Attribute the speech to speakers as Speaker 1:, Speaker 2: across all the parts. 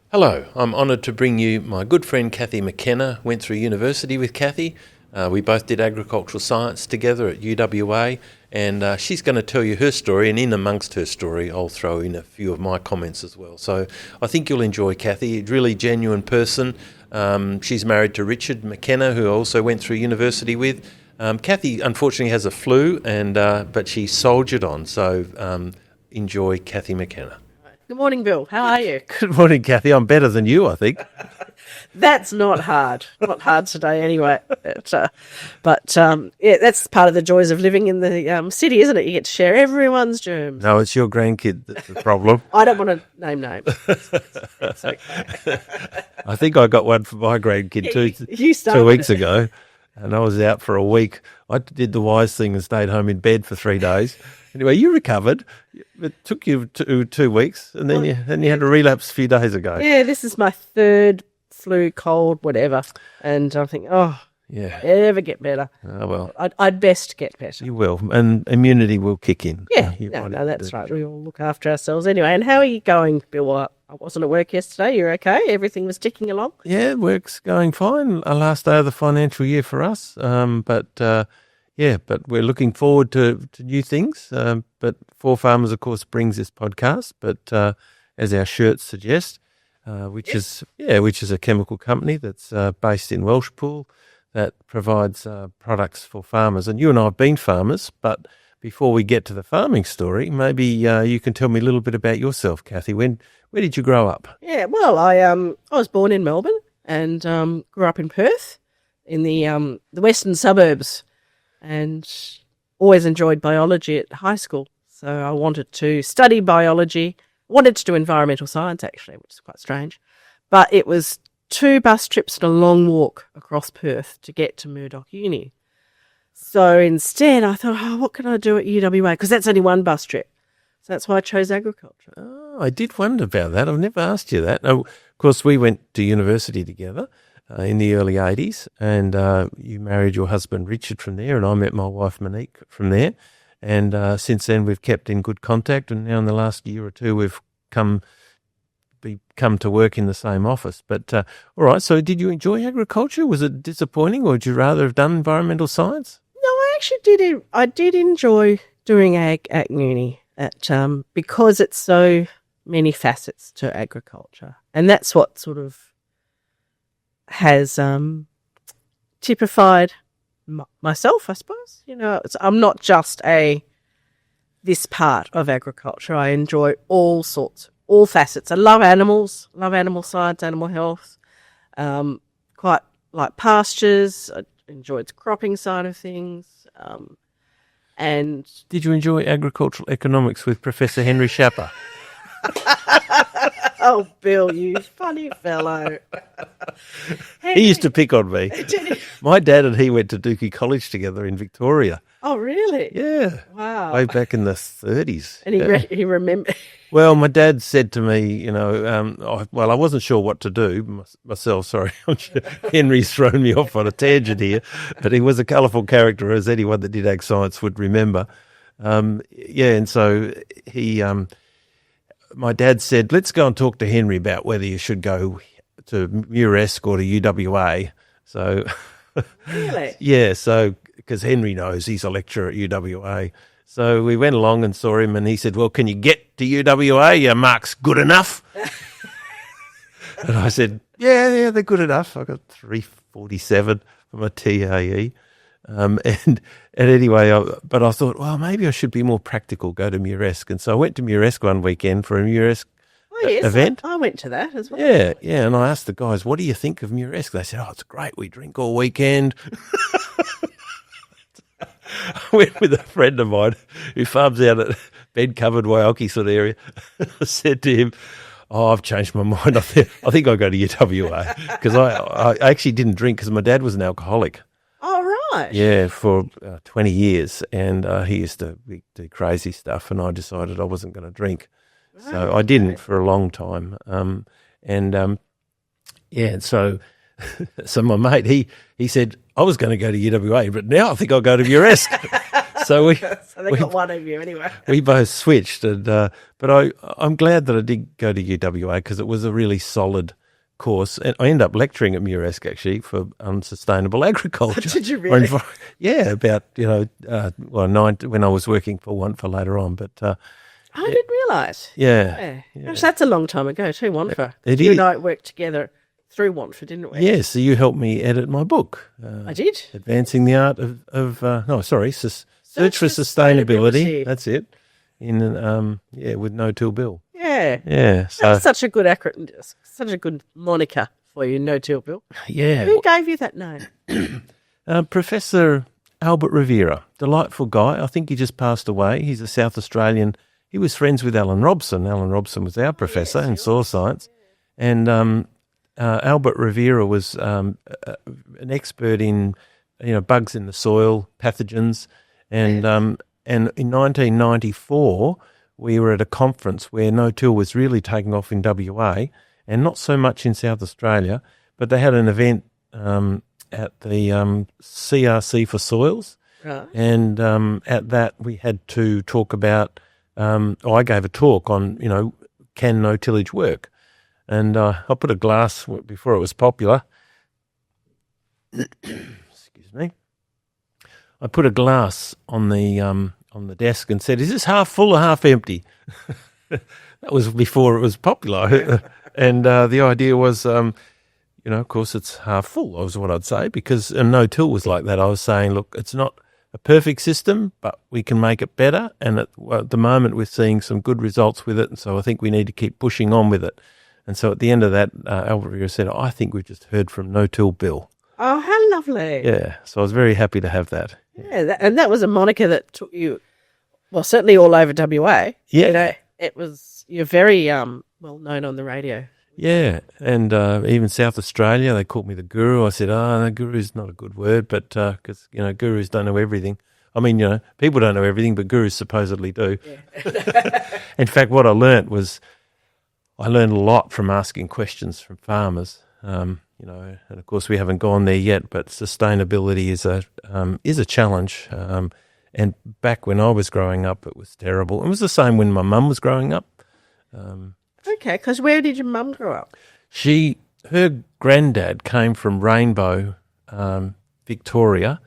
Speaker 1: Hello, I'm honoured to bring you my good friend Cathy McKenna. Went through university with Cathy. We both did agricultural science together at UWA, and she's going to tell you her story, and in amongst her story I'll throw in a few of my comments as well. So I think you'll enjoy Cathy, a really genuine person. She's married to Richard McKenna, who I also went through university with. Cathy unfortunately has a flu, but she soldiered on, so enjoy Cathy McKenna.
Speaker 2: Good morning, Bill. How are you?
Speaker 1: Good morning, Cathy. I'm better than you, I think.
Speaker 2: That's not hard. Not hard today anyway. But that's part of the joys of living in the city, isn't it? You get to share everyone's germs.
Speaker 1: No, it's your grandkid that's the problem.
Speaker 2: I don't want to name names. It's okay.
Speaker 1: I think I got one for my grandkid
Speaker 2: You
Speaker 1: 2 weeks ago, and I was out for a week. I did the wise thing and stayed home in bed for 3 days. Anyway, you recovered. It took you 2 weeks, and then you had a relapse a few days ago.
Speaker 2: Yeah, this is my third flu, cold, whatever. And I think, ever get better.
Speaker 1: Oh, well.
Speaker 2: I'd best get better.
Speaker 1: You will, and immunity will kick in.
Speaker 2: Yeah, no, that's right. We all look after ourselves anyway. And how are you going, Bill? I wasn't at work yesterday. You're okay? Everything was ticking along?
Speaker 1: Yeah, work's going fine. Last day of the financial year for us. But we're looking forward to new things. But For Farmers, of course, brings this podcast. But as our shirts suggest, which is a chemical company that's based in Welshpool that provides products for farmers. And you and I have been farmers, but before we get to the farming story, maybe you can tell me a little bit about yourself, Cathy. Where did you grow up?
Speaker 2: Yeah, well, I was born in Melbourne and grew up in Perth in the western suburbs, and always enjoyed biology at high school. So I wanted to study biology. Wanted to do environmental science, actually, which is quite strange. But it was 2 bus trips and a long walk across Perth to get to Murdoch Uni. So instead, I thought, what can I do at UWA? Because that's only 1 bus trip. So that's why I chose agriculture.
Speaker 1: Oh, I did wonder about that. I've never asked you that. Of course, we went to university together in the early 80s, and you married your husband Richard from there, and I met my wife Monique from there. And since then, we've kept in good contact, and now in the last year or two, we've come to work in the same office. But all right, so did you enjoy agriculture? Was it disappointing, or would you rather have done environmental science?
Speaker 2: No, I actually did. I did enjoy doing ag at uni, because it's so many facets to agriculture, and that's what sort of has typified myself, I suppose. I'm not just this part of agriculture. I enjoy all facets. I love animals, love animal science, animal health. Quite like pastures. I enjoyed the cropping side of things. And
Speaker 1: did you enjoy agricultural economics with Professor Henry Schapper?
Speaker 2: Oh, Bill, you funny fellow.
Speaker 1: He used to pick on me. My dad and he went to Dookie College together in Victoria.
Speaker 2: Oh, really?
Speaker 1: Yeah.
Speaker 2: Wow.
Speaker 1: Way back in the 30s.
Speaker 2: And he remembered.
Speaker 1: Well, my dad said to me, I wasn't sure what to do myself. Sorry, Henry's thrown me off on a tangent here, but he was a colourful character, as anyone that did ag science would remember. And so my dad said, let's go and talk to Henry about whether you should go to Muresk or to UWA. So,
Speaker 2: really?
Speaker 1: Yeah, so because Henry knows he's a lecturer at UWA. So we went along and saw him, and he said, well, can you get to UWA? Your mark's good enough? And I said, yeah, they're good enough. I got 347 for my TAE. And anyway, but I thought, well, maybe I should be more practical, go to Muresk. And so I went to Muresk one weekend for a Muresk event.
Speaker 2: I went to that as well.
Speaker 1: Yeah, and I asked the guys, what do you think of Muresk? They said, it's great. We drink all weekend. I went with a friend of mine who farms out at bed-covered Waiaki sort of area. I said to him, I've changed my mind. I think I'll go to UWA, because I actually didn't drink because my dad was an alcoholic.
Speaker 2: Oh, right.
Speaker 1: Yeah, for 20 years, and he used to do crazy stuff, and I decided I wasn't going to drink. Right. So I didn't for a long time. So my mate, he said, I was going to go to UWA, but now I think I'll go to Muresk. So
Speaker 2: So they got one of you anyway.
Speaker 1: we both switched, and but I'm glad that I did go to UWA because it was a really solid course, and I ended up lecturing at Muresk actually for unsustainable agriculture.
Speaker 2: Did you really?
Speaker 1: Yeah, about when I was working for one for later on, but
Speaker 2: I didn't realise.
Speaker 1: yeah.
Speaker 2: Gosh, that's a long time ago too, Wanfa.
Speaker 1: It
Speaker 2: You
Speaker 1: is.
Speaker 2: and I worked together through Wanfa, didn't we?
Speaker 1: Yeah, so you helped me edit my book.
Speaker 2: I did.
Speaker 1: Advancing the Art Search for Sustainability. That's it. With No-Till Bill.
Speaker 2: Yeah.
Speaker 1: Yeah. So
Speaker 2: That's such a good such a good moniker for you, No-Till Bill.
Speaker 1: yeah.
Speaker 2: Who gave you that name?
Speaker 1: Professor Albert Rivera, delightful guy. I think he just passed away. He's a South Australian. He was friends with Alan Robson. Alan Robson was our professor in soil science. And Albert Rivera was an expert in bugs in the soil, pathogens. And in 1994, we were at a conference where no-till was really taking off in WA and not so much in South Australia, but they had an event at the CRC for soils.
Speaker 2: Right.
Speaker 1: And at that, we had to talk about, I gave a talk on, can no-tillage work? And I put a glass, before it was popular, excuse me, I put a glass on the desk and said, "Is this half full or half empty?" That was before it was popular. And the idea was, of course it's half full, was what I'd say, because no-till was like that. I was saying, look, it's not a perfect system, but we can make it better. And at the moment we're seeing some good results with it. And so I think we need to keep pushing on with it. And so at the end of that, Albert Rivera said, I think we've just heard from No-Till Bill.
Speaker 2: Oh, how lovely.
Speaker 1: Yeah, so I was very happy to have that.
Speaker 2: Yeah, and that was a moniker that took you, well, certainly all over WA.
Speaker 1: Yeah.
Speaker 2: You're very well known on the radio.
Speaker 1: Yeah, and even South Australia, they called me the guru. I said, no, guru's not a good word, but because, gurus don't know everything. I mean, people don't know everything, but gurus supposedly do. Yeah. In fact, what I learned a lot from asking questions from farmers. And of course we haven't gone there yet, but sustainability is a challenge. And back when I was growing up, it was terrible. It was the same when my mum was growing up.
Speaker 2: Okay, because where did your mum grow up?
Speaker 1: Her granddad came from Rainbow, Victoria.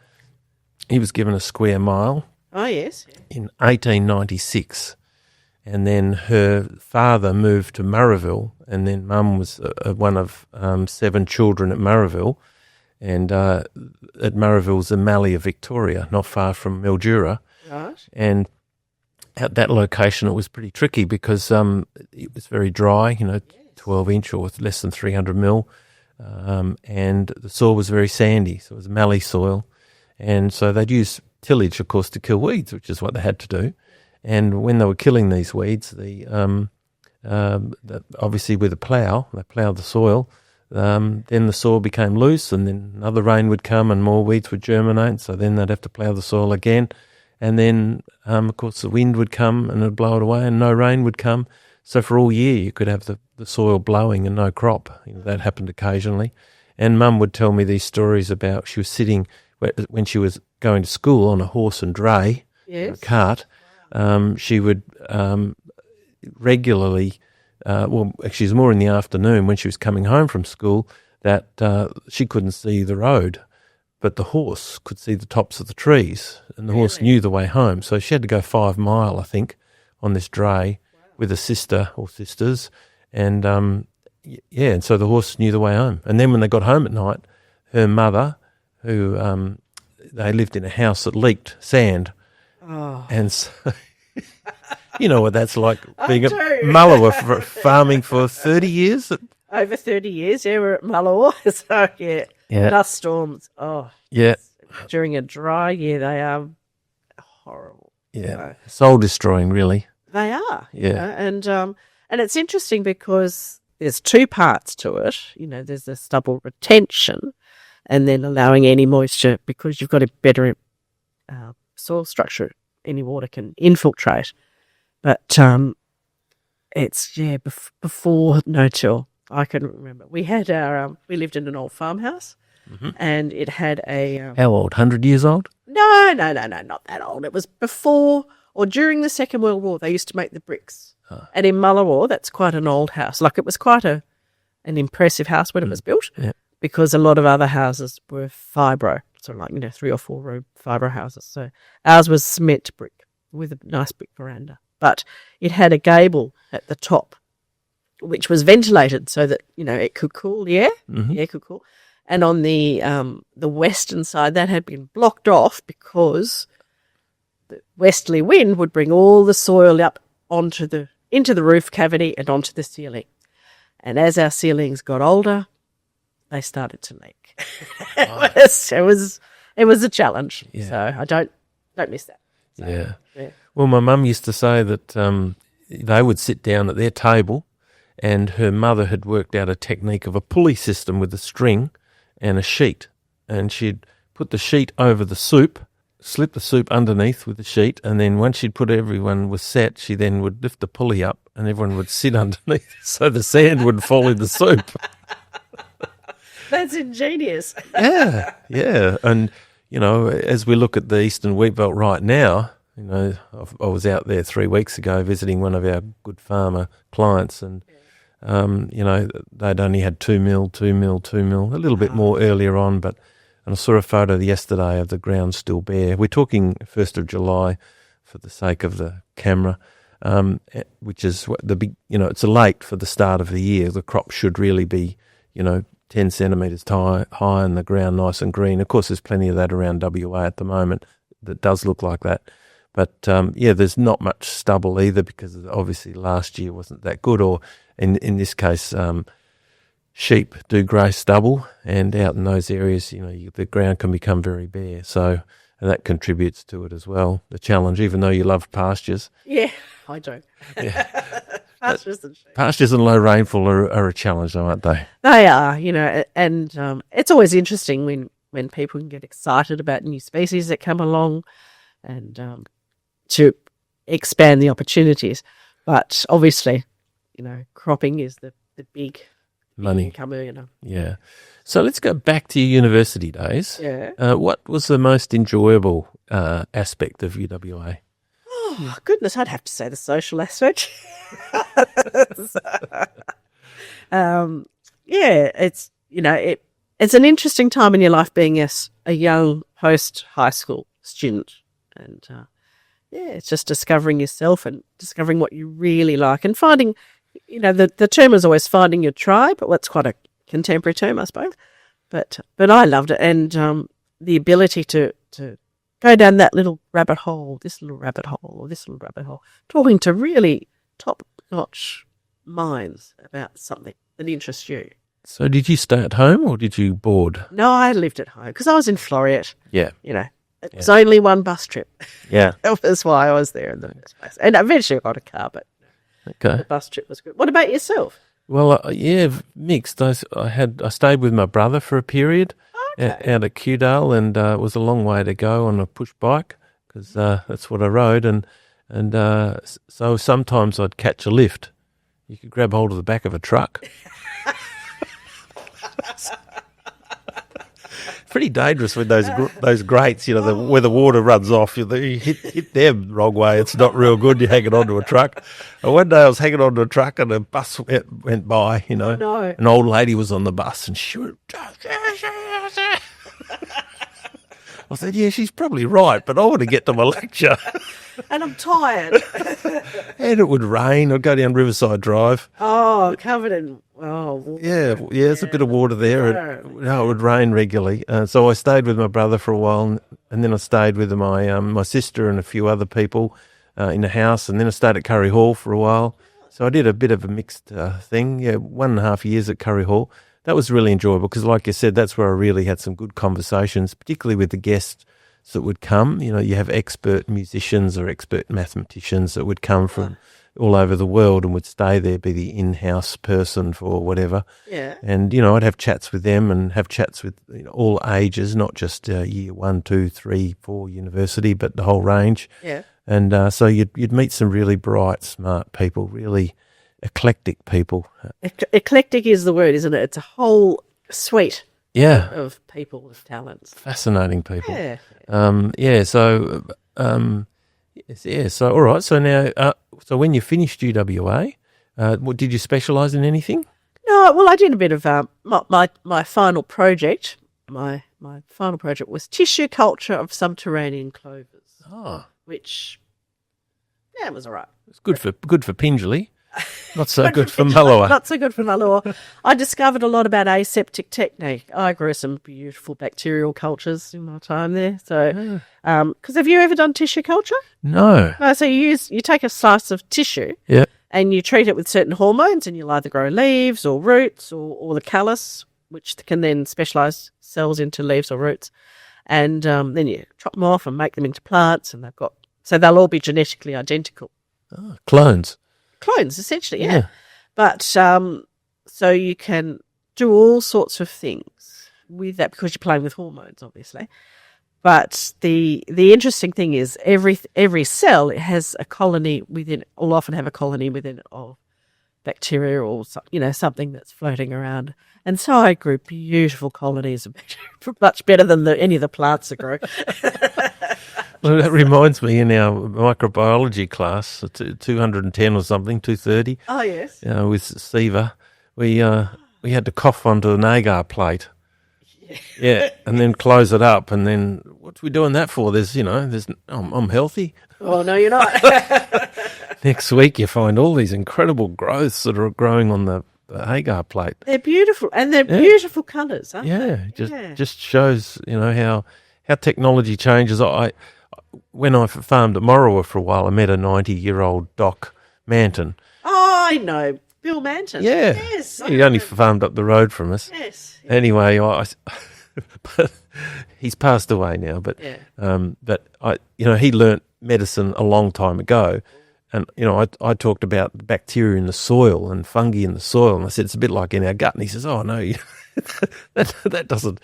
Speaker 1: He was given a square mile.
Speaker 2: Oh, yes.
Speaker 1: In 1896. And then her father moved to Murrayville, and then Mum was one of 7 children at Murrayville. And at Murrayville's the Mallee of Victoria, not far from Mildura.
Speaker 2: Right.
Speaker 1: And at that location it was pretty tricky because it was very dry, 12-inch or less than 300 mil, and the soil was very sandy, so it was mallee soil. And so they'd use tillage, of course, to kill weeds, which is what they had to do. And when they were killing these weeds, obviously with a plough, they ploughed the soil, then the soil became loose, and then another rain would come and more weeds would germinate, so then they'd have to plough the soil again. And then, of course, the wind would come and it'd blow it away and no rain would come. So for all year you could have the soil blowing and no crop. That happened occasionally. And Mum would tell me these stories about she was sitting, when she was going to school on a horse and dray,
Speaker 2: yes.
Speaker 1: a cart, she would regularly, actually it was more in the afternoon when she was coming home from school, that she couldn't see the road, but the horse could see the tops of the trees, and the horse knew the way home. So she had to go 5 mile, I think, on this dray with a sister or sisters, and and so the horse knew the way home. And then when they got home at night, her mother, who they lived in a house that leaked sand, and so you know what that's like, being at Mullawa for farming for 30 years.
Speaker 2: Over 30 years, yeah, we're at Mullawa, so yeah. Dust storms, during a dry year, they are horrible.
Speaker 1: Yeah, soul destroying, really.
Speaker 2: They are.
Speaker 1: Yeah.
Speaker 2: And it's interesting because there's 2 parts to it. There's the stubble retention and then allowing any moisture, because you've got a better soil structure. Any water can infiltrate. But it's, before no-till, I can remember. We had we lived in an old farmhouse and it had a
Speaker 1: How old? 100 years old?
Speaker 2: no, not that old. It was before or during the Second World War. They used to make the bricks, and in Mullawa, that's quite an old house. Like, it was quite an impressive house when it was built, because a lot of other houses were fibro, so like 3 or 4 room fibro houses. So ours was cement brick with a nice brick veranda, but it had a gable at the top, which was ventilated so that it could cool the air. The air could cool. And on the western side, that had been blocked off because the westerly wind would bring all the soil up into the roof cavity and onto the ceiling. And as our ceilings got older, they started to leak. It was a challenge.
Speaker 1: Yeah.
Speaker 2: So I don't miss that. So,
Speaker 1: yeah. Well, my mum used to say that they would sit down at their table, and her mother had worked out a technique of a pulley system with a string and a sheet, and she'd put the sheet over the soup, slip the soup underneath with the sheet, and then once everyone was set, she then would lift the pulley up and everyone would sit underneath so the sand would fall in the soup.
Speaker 2: That's ingenious.
Speaker 1: Yeah. And, as we look at the Eastern Wheatbelt right now, I was out there 3 weeks ago visiting one of our good farmer clients, and they'd only had 2 mil, a little bit more earlier on, and I saw a photo yesterday of the ground still bare. We're talking 1st of July for the sake of the camera, which is the big, it's late for the start of the year. The crop should really be, 10 centimetres high and the ground nice and green. Of course, there's plenty of that around WA at the moment that does look like that. But, there's not much stubble either, because obviously last year wasn't that good, or in this case, sheep do graze stubble, and out in those areas, the ground can become very bare. So that contributes to it as well, the challenge, even though you love pastures.
Speaker 2: Yeah, I do.
Speaker 1: Yeah.
Speaker 2: Pastures
Speaker 1: and low rainfall are a challenge, though, aren't they?
Speaker 2: They are, and it's always interesting when people can get excited about new species that come along, and to expand the opportunities. But obviously, cropping is the big
Speaker 1: money
Speaker 2: income earner.
Speaker 1: Yeah. So let's go back to your university days.
Speaker 2: Yeah.
Speaker 1: What was the most enjoyable aspect of UWA?
Speaker 2: Oh, goodness, I'd have to say the social aspect. It's, it's an interesting time in your life being a young post-high school student. And, it's just discovering yourself and discovering what you really like, and finding, the term is always finding your tribe, but what's quite a contemporary term, I suppose. But I loved it, and the ability to go down that little rabbit hole, this little rabbit hole, or this little rabbit hole, talking to really top-notch minds about something that interests you.
Speaker 1: So did you stay at home or did you board?
Speaker 2: No, I lived at home because I was in Floreat.
Speaker 1: Yeah.
Speaker 2: It was only one bus trip.
Speaker 1: Yeah.
Speaker 2: That was why I was there in the first place. And eventually I got a car, but the bus trip was good. What about yourself?
Speaker 1: Well, mixed. I stayed with my brother for a period out at Kewdale, and it was a long way to go on a push bike because that's what I rode, and so sometimes I'd catch a lift. You could grab hold of the back of a truck. Pretty dangerous with those grates, where the water runs off. You hit them the wrong way. It's not real good. You're hanging onto a truck. And one day I was hanging onto a truck and a bus went by,
Speaker 2: Oh, no.
Speaker 1: An old lady was on the bus and she went, I said, yeah, she's probably right, but I want to get to my lecture.
Speaker 2: And I'm tired.
Speaker 1: And it would rain. I'd go down Riverside Drive.
Speaker 2: Oh, covered in water.
Speaker 1: Yeah, there's a bit of water there. It would rain regularly. So I stayed with my brother for a while, and then I stayed with my sister and a few other people in the house, and then I stayed at Curry Hall for a while. So I did a bit of a mixed thing. 1.5 years at Curry Hall. That was really enjoyable because, like you said, that's where I really had some good conversations, particularly with the guests that would come. You have expert musicians or expert mathematicians that would come from all over the world and would stay there, be the in-house person for whatever.
Speaker 2: Yeah.
Speaker 1: And, I'd have chats with them and have chats with all ages, not just year 1, 2, 3, 4 university, but the whole range.
Speaker 2: Yeah.
Speaker 1: And so you'd meet some really bright, smart people, really eclectic people.
Speaker 2: Eclectic is the word, isn't it? It's a whole suite
Speaker 1: Yeah.
Speaker 2: of people with talents.
Speaker 1: Fascinating people.
Speaker 2: Yeah.
Speaker 1: So, so all right. So now, so when you finished UWA, did you specialise in anything?
Speaker 2: No, well, I did a bit of my final project. My final project was tissue culture of subterranean clovers, which it was all right.
Speaker 1: It's good for Pingelly. Not so good for Mullawa.
Speaker 2: Not so good for Mullawa. I discovered a lot about aseptic technique. I grew some beautiful bacterial cultures in my time there. So, because have you ever done tissue culture?
Speaker 1: No.
Speaker 2: No. So you take a slice of tissue, and you treat it with certain hormones, and you'll either grow leaves or roots or the callus, which can then specialise cells into leaves or roots, and then you chop them off and make them into plants, and they'll all be genetically identical.
Speaker 1: Oh, clones,
Speaker 2: essentially, yeah. But so you can do all sorts of things with that because you're playing with hormones, obviously. But the interesting thing is every cell has a colony within, will often have a colony within it of bacteria or something that's floating around. And so I grew beautiful colonies of bacteria, much better than any of the plants that grow.
Speaker 1: Well, that reminds me, in our microbiology class, 210 or something, 230.
Speaker 2: Oh, yes.
Speaker 1: With Siva, we had to cough onto an agar plate. Yeah, and then close it up, and then what are we doing that for? I'm healthy.
Speaker 2: Oh, no, you're not.
Speaker 1: Next week you find all these incredible growths that are growing on the agar plate.
Speaker 2: They're beautiful, and they're beautiful colours, aren't they?
Speaker 1: Just shows, how technology changes. When I farmed at Morawa for a while, I met a 90-year-old Doc Manton.
Speaker 2: Oh, I know. Bill Manton.
Speaker 1: Yeah.
Speaker 2: Yes.
Speaker 1: He only farmed up the road from us.
Speaker 2: Yes.
Speaker 1: Anyway, but he's passed away now. But he learnt medicine a long time ago, and I talked about the bacteria in the soil and fungi in the soil, and I said it's a bit like in our gut. And he says, "Oh no, that doesn't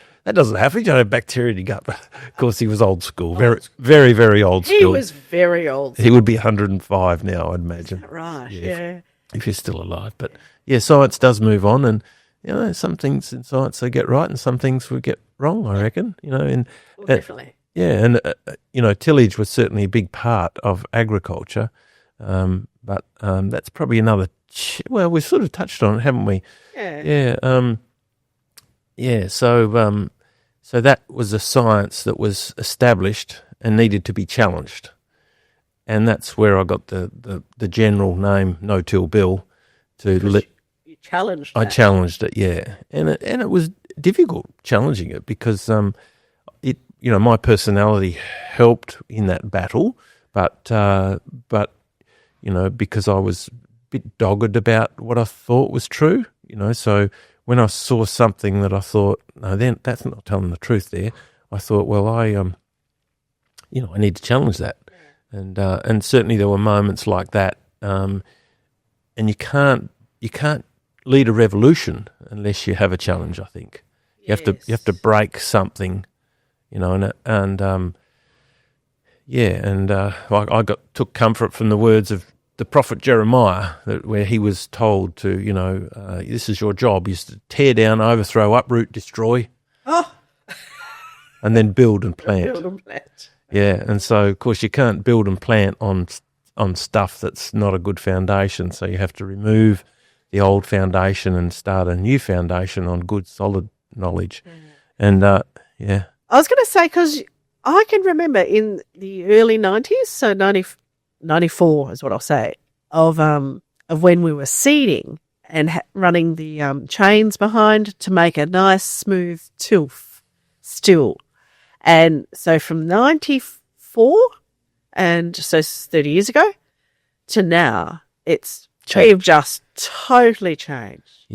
Speaker 1: happen. You don't have bacteria in your gut." But of course, he was old school, very, very, very old school.
Speaker 2: He was very old.
Speaker 1: He would be 105 now, I'd imagine.
Speaker 2: Right. Yeah.
Speaker 1: If you're still alive. But yeah, science does move on, and some things in science they get right, and some things we get wrong, I reckon.
Speaker 2: Definitely.
Speaker 1: And tillage was certainly a big part of agriculture, but that's probably another. Well, we've sort of touched on it, haven't we?
Speaker 2: Yeah.
Speaker 1: Yeah. So that was a science that was established and needed to be challenged. And that's where I got the general name No-Till Bill. You
Speaker 2: challenged
Speaker 1: I challenged it, yeah. And it was difficult challenging it because my personality helped in that battle, but because I was a bit dogged about what I thought was true, so when I saw something that I thought, no, then that's not telling the truth there, I thought, well, I need to challenge that. And certainly there were moments like that, and you can't lead a revolution unless you have a challenge. I think you have to break something, I took comfort from the words of the prophet Jeremiah, where he was told to, this is your job, is to tear down, overthrow, uproot, destroy, and then build and plant.
Speaker 2: Build and plant.
Speaker 1: Yeah, and so, of course, you can't build and plant on stuff that's not a good foundation, so you have to remove the old foundation and start a new foundation on good, solid knowledge. And, I
Speaker 2: was going to say, because I can remember in the early 90s, so 94 is what I'll say, of when we were seeding and running the chains behind to make a nice, smooth tilth still. And so from 94, and so 30 years ago, to now, we've just totally changed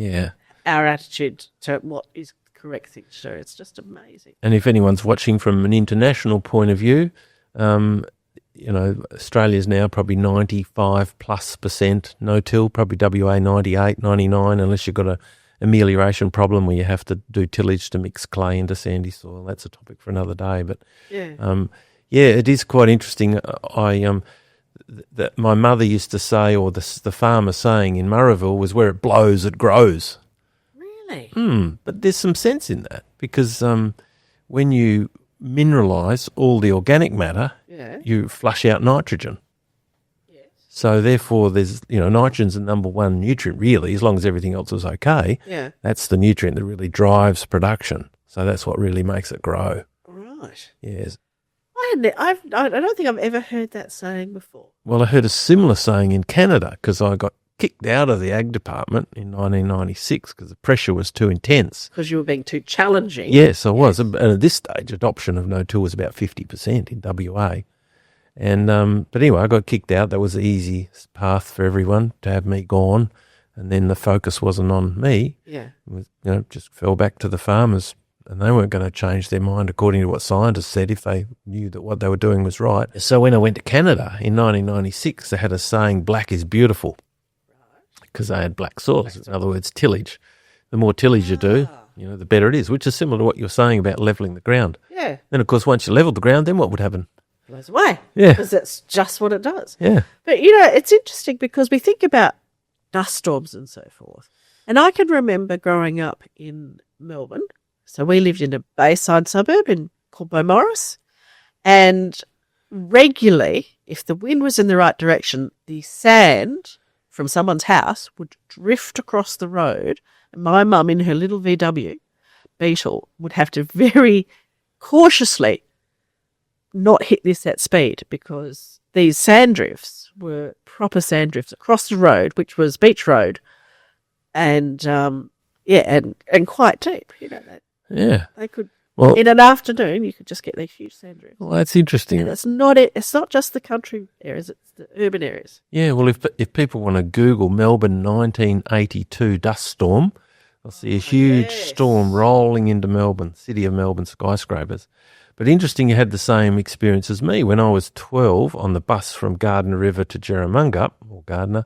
Speaker 2: our attitude to what is the correct thing to do. It's just amazing.
Speaker 1: And if anyone's watching from an international point of view, Australia's now probably 95+% no-till, probably WA 98, 99, unless you've got a amelioration problem where you have to do tillage to mix clay into sandy soil. That's a topic for another day. But it is quite interesting. That my mother used to say, or the farmer saying in Murrayville, was where it blows, it grows.
Speaker 2: Really?
Speaker 1: But there's some sense in that because when you mineralise all the organic matter, you flush out nitrogen.
Speaker 2: Yes.
Speaker 1: So therefore, there's nitrogen's the number one nutrient really, as long as everything else is okay.
Speaker 2: Yeah.
Speaker 1: That's the nutrient that really drives production. So that's what really makes it grow.
Speaker 2: Right.
Speaker 1: Yes.
Speaker 2: I don't think I've ever heard that saying before.
Speaker 1: Well, I heard a similar saying in Canada because I got kicked out of the ag department in 1996 because the pressure was too intense.
Speaker 2: Because you were being too challenging.
Speaker 1: Yes, I was. And at this stage, adoption of no-till was about 50% in WA. And but anyway, I got kicked out. That was the easy path for everyone to have me gone. And then the focus wasn't on me.
Speaker 2: Yeah.
Speaker 1: It was, just fell back to the farmers. And they weren't going to change their mind according to what scientists said if they knew that what they were doing was right. So when I went to Canada in 1996, they had a saying, black is beautiful, because they had black soils. In other words, tillage. The more tillage you do, the better it is, which is similar to what you were saying about levelling the ground.
Speaker 2: Yeah.
Speaker 1: Then, of course, once you level the ground, then what would happen?
Speaker 2: It blows away.
Speaker 1: Yeah.
Speaker 2: Because that's just what it does.
Speaker 1: Yeah.
Speaker 2: But, it's interesting because we think about dust storms and so forth. And I can remember growing up in Melbourne. So we lived in a bayside suburb called Beaumaris, and regularly, if the wind was in the right direction, the sand from someone's house would drift across the road, and my mum in her little VW Beetle would have to very cautiously not hit this at speed because these sand drifts were proper sand drifts across the road, which was Beach Road, and and quite deep,
Speaker 1: Yeah.
Speaker 2: They could,
Speaker 1: Well,
Speaker 2: in an afternoon, you could just get these huge sand drifts.
Speaker 1: well, that's interesting.
Speaker 2: And it's not just the country areas, it's the urban areas.
Speaker 1: Yeah, well, if people want to Google Melbourne 1982 dust storm, they'll see a huge storm rolling into Melbourne, city of Melbourne skyscrapers. But interesting, you had the same experience as me. When I was 12 on the bus from Gardner River to Jerramungup, or Gardner,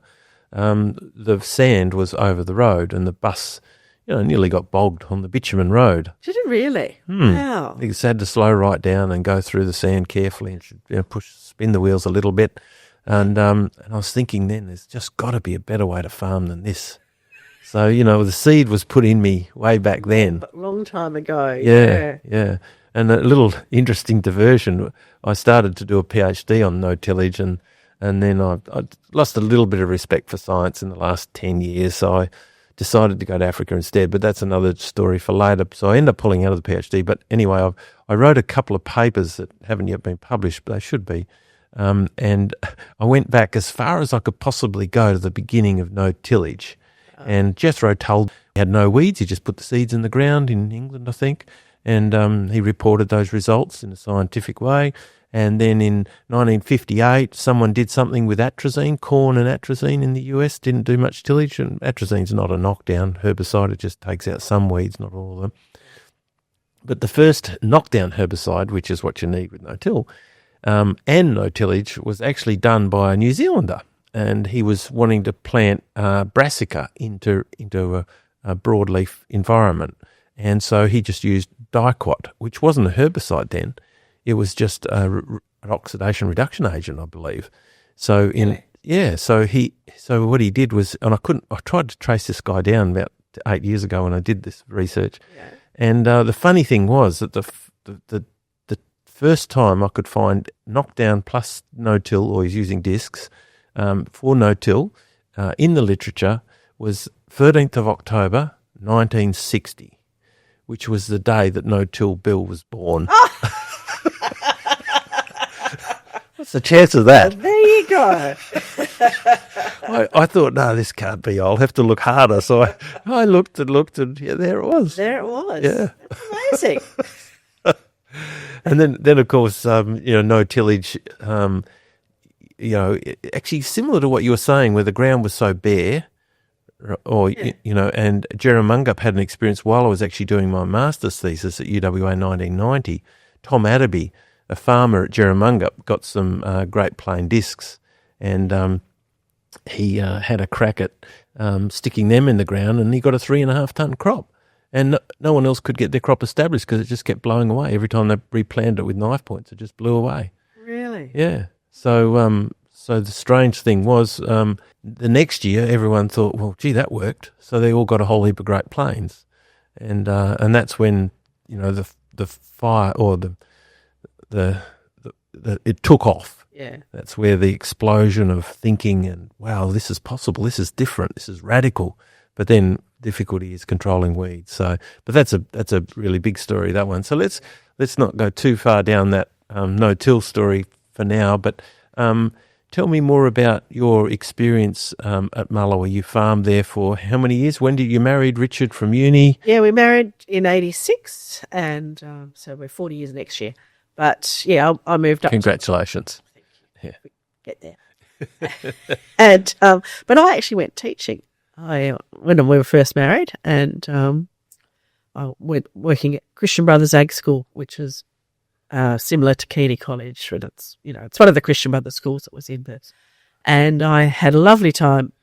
Speaker 1: the sand was over the road and the bus nearly got bogged on the bitumen road.
Speaker 2: Did it really? Wow.
Speaker 1: They just had to slow right down and go through the sand carefully and spin the wheels a little bit. And I was thinking then, there's just got to be a better way to farm than this. So, the seed was put in me way back then.
Speaker 2: A long time ago.
Speaker 1: Yeah. And a little interesting diversion, I started to do a PhD on no-tillage and then I lost a little bit of respect for science in the last 10 years, so I decided to go to Africa instead, but that's another story for later. So I ended up pulling out of the PhD. But anyway, I wrote a couple of papers that haven't yet been published, but they should be. And I went back as far as I could possibly go to the beginning of no-tillage. And Jethro told me he had no weeds. He just put the seeds in the ground in England, I think. And he reported those results in a scientific way. And then in 1958, someone did something with atrazine, corn and atrazine in the US, didn't do much tillage. And atrazine's not a knockdown herbicide, it just takes out some weeds, not all of them. But the first knockdown herbicide, which is what you need with no-till, and no-tillage, was actually done by a New Zealander. And he was wanting to plant brassica into a broadleaf environment. And so he just used diquat, which wasn't a herbicide then. It was just an oxidation reduction agent, I believe. So so what he did was, and I tried to trace this guy down about 8 years ago when I did this research. Yeah. And the funny thing was that the first time I could find knockdown plus no-till, or he's using discs, for no-till in the literature was 13th of October, 1960, which was the day that no-till Bill was born. What's the chance of that?
Speaker 2: Well, there you go.
Speaker 1: I thought, no, this can't be. I'll have to look harder. So I looked and yeah, there it was.
Speaker 2: There it was.
Speaker 1: Yeah.
Speaker 2: That's amazing.
Speaker 1: And then of course, no tillage, actually similar to what you were saying, where the ground was so bare, and Jerramungup had an experience while I was actually doing my master's thesis at UWA 1990. Tom Adderby, a farmer at Jerramungup, got some Great Plain discs, and he had a crack at sticking them in the ground, and he got a 3.5 ton crop. And no one else could get their crop established because it just kept blowing away. Every time they replanted it with knife points, it just blew away.
Speaker 2: Really?
Speaker 1: Yeah. So so the strange thing was the next year everyone thought, well, gee, that worked. So they all got a whole heap of Great Plains. and that's when the fire or the it took off.
Speaker 2: Yeah.
Speaker 1: That's where the explosion of thinking and wow, this is possible, this is different, this is radical. But then difficulty is controlling weeds. So, but that's a really big story, that one. So let's not go too far down that no-till story for now. But tell me more about your experience at Mullowa. You farmed there for how many years? When did you married Richard from uni?
Speaker 2: Yeah, we married in 86, and so we're 40 years next year. But yeah, I moved up.
Speaker 1: Congratulations.
Speaker 2: Yeah. Get there. And but I actually went teaching. When we were first married, and I went working at Christian Brothers Ag School, which is similar to Keady College, but it's one of the Christian Brothers schools that was in Perth. And I had a lovely time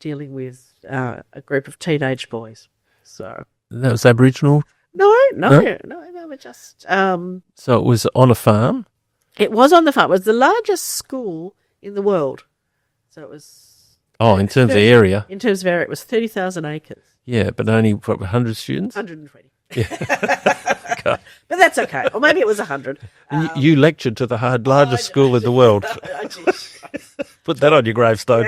Speaker 2: dealing with a group of teenage boys. So
Speaker 1: that was Aboriginal?
Speaker 2: No, we're just.
Speaker 1: So it was on a farm.
Speaker 2: It was on the farm. It was the largest school in the world. So it was.
Speaker 1: Oh, in terms of area?
Speaker 2: In terms of area, it was 30,000 acres.
Speaker 1: Yeah, but only, 100 students?
Speaker 2: 120.
Speaker 1: Yeah. Okay.
Speaker 2: But that's okay. Or maybe it was 100.
Speaker 1: You lectured to the largest school in the world. Put that on your gravestone.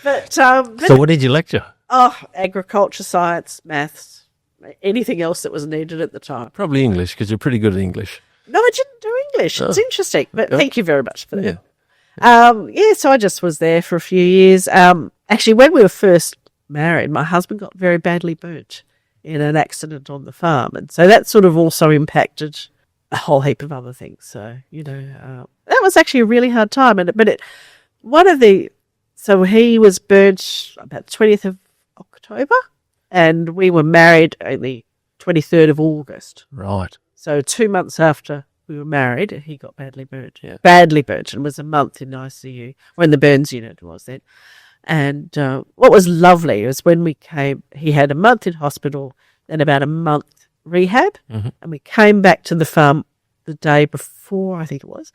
Speaker 2: But
Speaker 1: so what did you lecture?
Speaker 2: Oh, agriculture, science, maths, anything else that was needed at the time.
Speaker 1: Probably English, because you're pretty good at English.
Speaker 2: No, I didn't do English. It's interesting. But thank you very much for that.
Speaker 1: Yeah.
Speaker 2: So I just was there for a few years. Actually, when we were first married, my husband got very badly burnt in an accident on the farm. And so that sort of also impacted a whole heap of other things. So, that was actually a really hard time. So he was burnt about the 20th of October, and we were married on the 23rd of August.
Speaker 1: Right.
Speaker 2: So 2 months after we were married, he got badly burnt.
Speaker 1: Yeah.
Speaker 2: Badly burnt, and was a month in ICU, or in the burns unit was then. And what was lovely was when we came, he had a month in hospital, then about a month rehab, and we came back to the farm the day before, I think it was.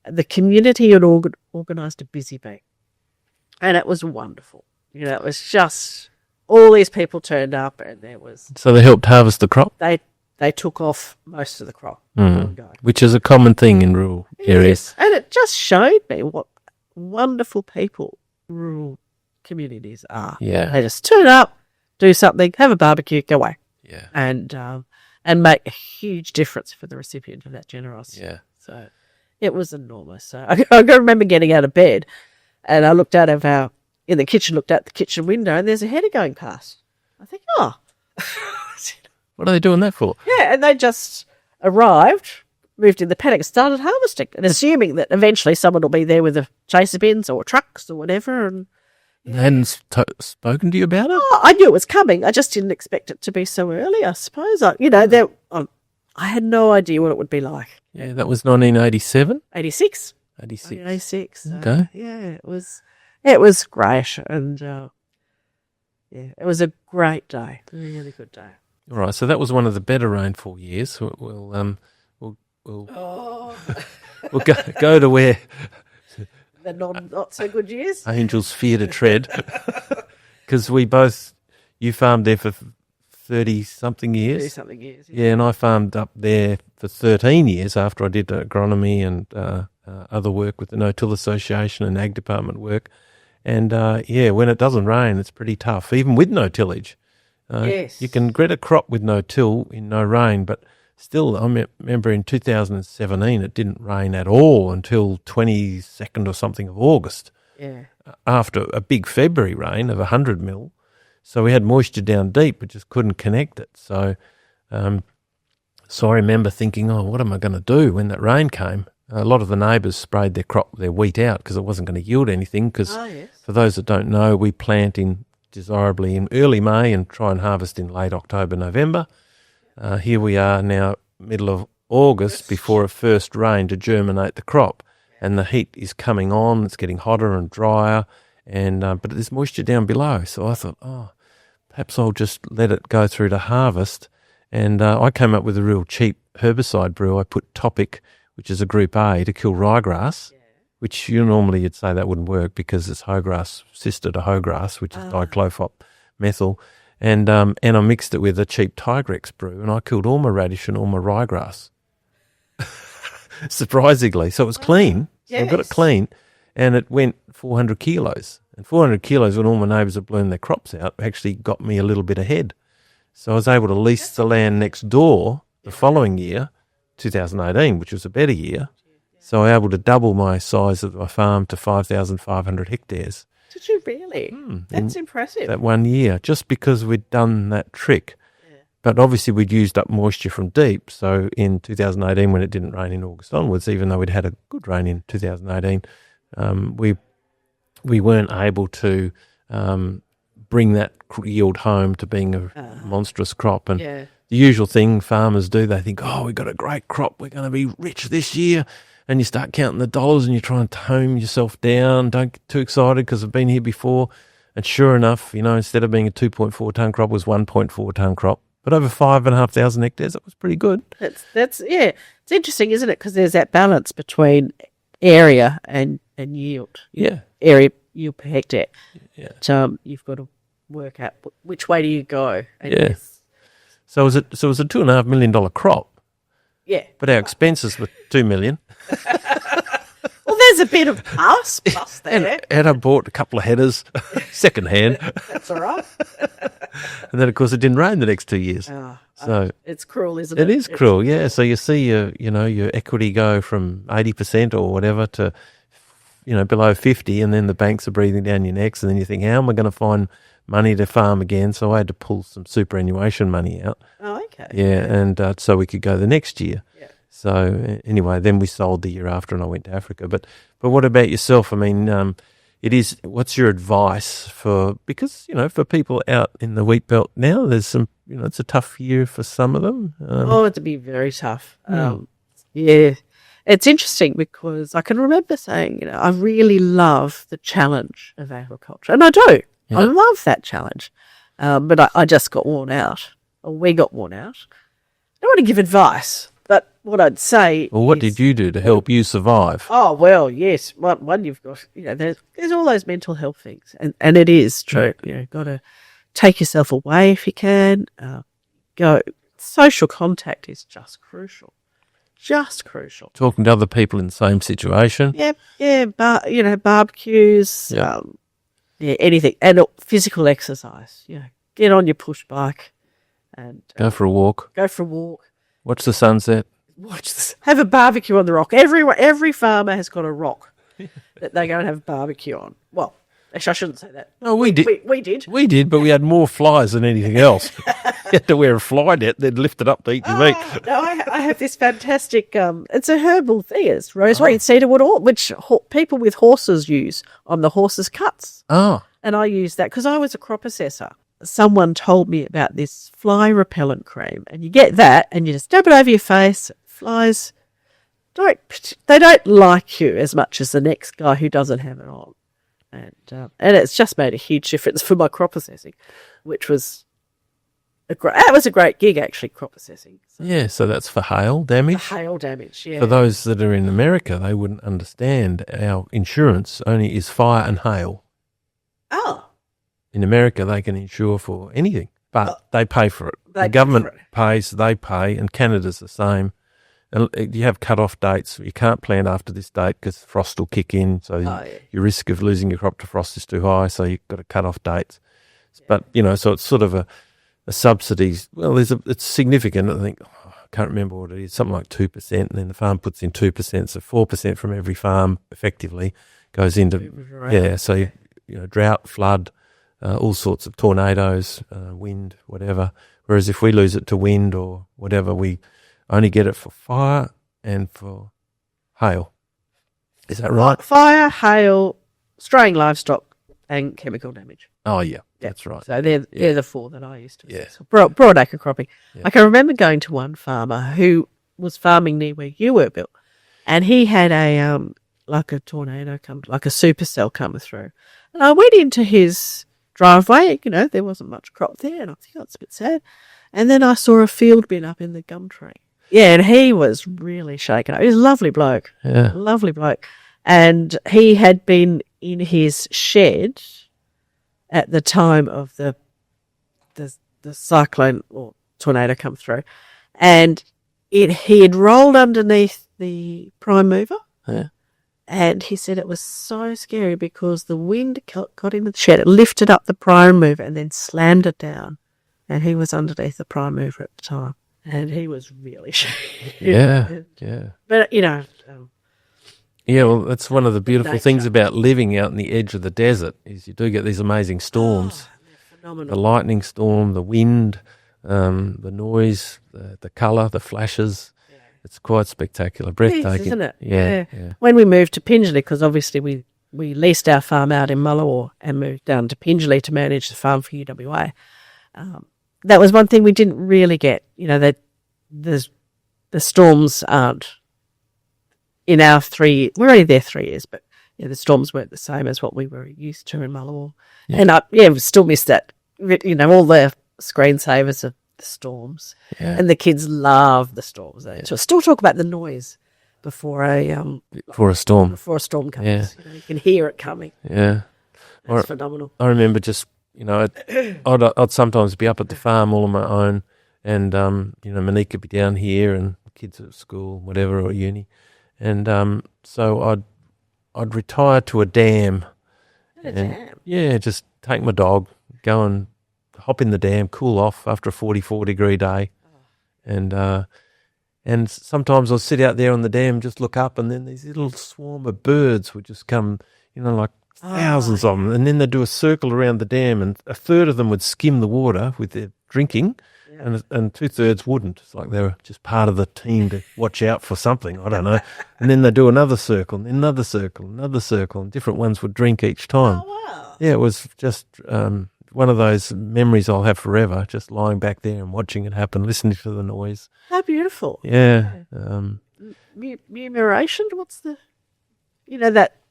Speaker 2: The community had organised a busy bee, and it was wonderful. It was just all these people turned up, and there was.
Speaker 1: So they helped harvest the crop?
Speaker 2: They took off most of the crop.
Speaker 1: Which is a common thing in rural areas.
Speaker 2: Yes. And it just showed me what wonderful people rural communities are.
Speaker 1: Yeah.
Speaker 2: They just turn up, do something, have a barbecue, go away.
Speaker 1: Yeah.
Speaker 2: And make a huge difference for the recipient of that generosity.
Speaker 1: Yeah.
Speaker 2: So it was enormous. So I remember getting out of bed, and I looked out in the kitchen window, and there's a header going past. I think, oh.
Speaker 1: What are they doing that for?
Speaker 2: Yeah, and they just arrived, moved in the paddock, and started harvesting, and assuming that eventually someone will be there with the chaser bins or trucks or whatever. And
Speaker 1: They hadn't spoken to you about it?
Speaker 2: I knew it was coming. I just didn't expect it to be so early, I suppose. I had no idea what it would be like.
Speaker 1: Yeah, that was 1987?
Speaker 2: 86.
Speaker 1: 86.
Speaker 2: 86. So,
Speaker 1: Okay.
Speaker 2: Yeah, it was great, and it was a great day, a really good day.
Speaker 1: All right, so that was one of the better rainfall years. We'll go to where
Speaker 2: The not so good years.
Speaker 1: angels fear to tread, because you farmed there for 30-something years.
Speaker 2: 30-something years.
Speaker 1: Yeah, and I farmed up there for 13 years after I did agronomy and other work with the No-Till Association and Ag Department work. And, when it doesn't rain, it's pretty tough, even with no tillage.
Speaker 2: Yes.
Speaker 1: You can get a crop with no till in no rain, but still, I remember in 2017 it didn't rain at all until 22nd or something of August.
Speaker 2: Yeah.
Speaker 1: After a big February rain of 100 mil. So we had moisture down deep, but just couldn't connect it. So I remember thinking, what am I going to do when that rain came? A lot of the neighbours sprayed their wheat out because it wasn't going to yield anything. Because for those that don't know, we plant desirably in early May and try and harvest in late October, November. Here we are now, middle of August, before a first rain to germinate the crop. And the heat is coming on, it's getting hotter and drier, but there's moisture down below. So I thought, perhaps I'll just let it go through to harvest. And I came up with a real cheap herbicide brew. I put Topic, which is a group A, to kill ryegrass, which you'd say that wouldn't work because it's hoegrass sister to hoegrass, which is diclofop methyl. and I mixed it with a cheap Tigrex brew, and I killed all my radish and all my ryegrass. Surprisingly, so it was clean. So I got it
Speaker 2: Yes.
Speaker 1: clean, and it went 400 kilos. And 400 kilos, when all my neighbours had blown their crops out, actually got me a little bit ahead. So I was able to lease the land next door the following year, 2018, which was a better year. So I was able to double my size of my farm to 5,500 hectares
Speaker 2: Did you really? That's impressive.
Speaker 1: that 1 year, just because we'd done that trick. But obviously we'd used up moisture from deep. So in 2018, when it didn't rain in August onwards, even though we'd had a good rain in 2018, we weren't able to bring that yield home to being a monstrous crop. And the usual thing farmers do, they think, oh, we've got a great crop, we're going to be rich this year. And you start counting the dollars and you try and tone yourself down. Don't get too excited because I've been here before. And sure enough, instead of being a 2.4 tonne crop, it was 1.4 tonne crop. But over 5,500 hectares, it was pretty good.
Speaker 2: That's It's interesting, isn't it? Because there's that balance between area and yield.
Speaker 1: Yeah.
Speaker 2: Area yield per hectare.
Speaker 1: Yeah.
Speaker 2: So you've got to work out which way do you go. And
Speaker 1: Yeah. So it was a $2.5 million crop,
Speaker 2: yeah.
Speaker 1: but our expenses were $2 million.
Speaker 2: Well, there's a bit of plus there.
Speaker 1: And I bought a couple of headers, second hand.
Speaker 2: That's all right.
Speaker 1: And then, of course, it didn't rain the next 2 years. So
Speaker 2: it's cruel, isn't it?
Speaker 1: it is cruel, yeah. So you see your equity go from 80% or whatever to, below 50, and then the banks are breathing down your necks, and then you think, how am I going to find money to farm again? So I had to pull some superannuation money out.
Speaker 2: Oh, okay.
Speaker 1: Yeah, and so we could go the next year.
Speaker 2: Yeah.
Speaker 1: So anyway, then we sold the year after and I went to Africa. But what about yourself? I mean, what's your advice because for people out in the wheat belt now, there's some, it's a tough year for some of them.
Speaker 2: It'd be very tough. Yeah. It's interesting because I can remember saying, I really love the challenge of agriculture. And I do.
Speaker 1: Yeah.
Speaker 2: I love that challenge. But I just got worn out. Or we got worn out. I don't want to give advice, but what I'd say
Speaker 1: Well, what
Speaker 2: is,
Speaker 1: did you do to help you survive?
Speaker 2: Oh, well, yes. One you've got, there's all those mental health things. And it is true. You've got to take yourself away if you can. Go. Social contact is just crucial. Just crucial.
Speaker 1: Talking to other people in the same situation.
Speaker 2: Yeah. Barbecues.
Speaker 1: Yeah.
Speaker 2: Anything. And physical exercise. Get on your push bike and
Speaker 1: Go for a walk.
Speaker 2: Watch
Speaker 1: Watch the sunset.
Speaker 2: Have a barbecue on the rock. Every farmer has got a rock that they go and have a barbecue on. Well, actually, I shouldn't say that.
Speaker 1: Oh, we did.
Speaker 2: We did.
Speaker 1: We did, but we had more flies than anything else. You had to wear a fly net, then lift it up to eat your meat.
Speaker 2: No, I have this fantastic, it's a herbal thing. It's rosemary and cedarwood oil, which people with horses use on the horses' cuts.
Speaker 1: Oh.
Speaker 2: And I use that because I was a crop assessor. Someone told me about this fly repellent cream, and you get that and you just dab it over your face. Flies don't like you as much as the next guy who doesn't have it on. And it's just made a huge difference for my crop assessing, which was that was a great gig, actually, crop assessing. So.
Speaker 1: Yeah, so that's for hail damage.
Speaker 2: For hail damage, yeah.
Speaker 1: For those that are in America, they wouldn't understand our insurance only is fire and hail.
Speaker 2: Oh.
Speaker 1: In America, they can insure for anything, but they pay for it. The government pays, they pay, and Canada's the same. And you have cut-off dates. You can't plant after this date because frost will kick in, so your risk of losing your crop to frost is too high, so you've got to cut off dates. Yeah. But, so it's sort of a subsidy. Well, it's significant. I think, I can't remember what it is, something like 2%, and then the farm puts in 2%, so 4% from every farm effectively goes into, so, drought, flood, all sorts of tornadoes, wind, whatever. Whereas if we lose it to wind or whatever, we only get it for fire and for hail. Is that right?
Speaker 2: Fire, hail, straying livestock, and chemical damage.
Speaker 1: Oh, yeah, that's right.
Speaker 2: So they're the four that I used to.
Speaker 1: Yeah.
Speaker 2: So broadacre cropping.
Speaker 1: Yeah.
Speaker 2: I can remember going to one farmer who was farming near where you were, Bill, and he had a like a tornado like a supercell coming through. And I went into his driveway, there wasn't much crop there, and I think that's a bit sad. And then I saw a field bin up in the gum tree. Yeah, and he was really shaken up. He was a lovely bloke.
Speaker 1: Yeah.
Speaker 2: Lovely bloke. And he had been in his shed at the time of the the cyclone or tornado come through, and he had rolled underneath the prime mover.
Speaker 3: Yeah.
Speaker 2: And he said it was so scary because the wind got into the shed, it lifted up the prime mover and then slammed it down. And he was underneath the prime mover at the time. And he was really shaking.
Speaker 3: Yeah, yeah.
Speaker 2: But,
Speaker 3: Yeah, well, that's one of the beautiful
Speaker 2: nature.
Speaker 3: things about living out in the edge of the desert is you do get these amazing storms.
Speaker 2: they're phenomenal.
Speaker 3: The lightning storm, the wind, the noise, the colour, the flashes. Yeah. It's quite spectacular, breathtaking.
Speaker 2: It is, isn't it?
Speaker 3: Yeah.
Speaker 2: When we moved to Pingelly, because obviously we leased our farm out in Mullawa and moved down to Pingelly to manage the farm for UWA, that was one thing we didn't really get, that the storms aren't in our 3 years. We're only there 3 years, but the storms weren't the same as what we were used to in Mullawa. Yeah. And we still miss that, all the screensavers of the storms.
Speaker 3: Yeah.
Speaker 2: And the kids love the storms. So still talk about the noise before a storm comes.
Speaker 3: Yeah.
Speaker 2: You can hear it coming.
Speaker 3: Yeah.
Speaker 2: It's phenomenal.
Speaker 3: I remember just, I'd sometimes be up at the farm all on my own and, Monique would be down here and kids at school, whatever, or uni. And so I'd retire to a dam.
Speaker 2: Dam?
Speaker 3: Yeah, just take my dog, go and hop in the dam, cool off after a 44-degree day. And sometimes I'll sit out there on the dam, just look up, and then these little swarm of birds would just come, like thousands of them. And then they'd do a circle around the dam, and a third of them would skim the water with their drinking, and 2/3 wouldn't. It's like they were just part of the team to watch out for something. I don't know. And then they'd do another circle, and then another circle, and different ones would drink each time.
Speaker 2: Oh, wow.
Speaker 3: Yeah, it was just one of those memories I'll have forever, just lying back there and watching it happen, listening to the noise.
Speaker 2: How beautiful.
Speaker 3: Yeah.
Speaker 2: Murmuration? What's the,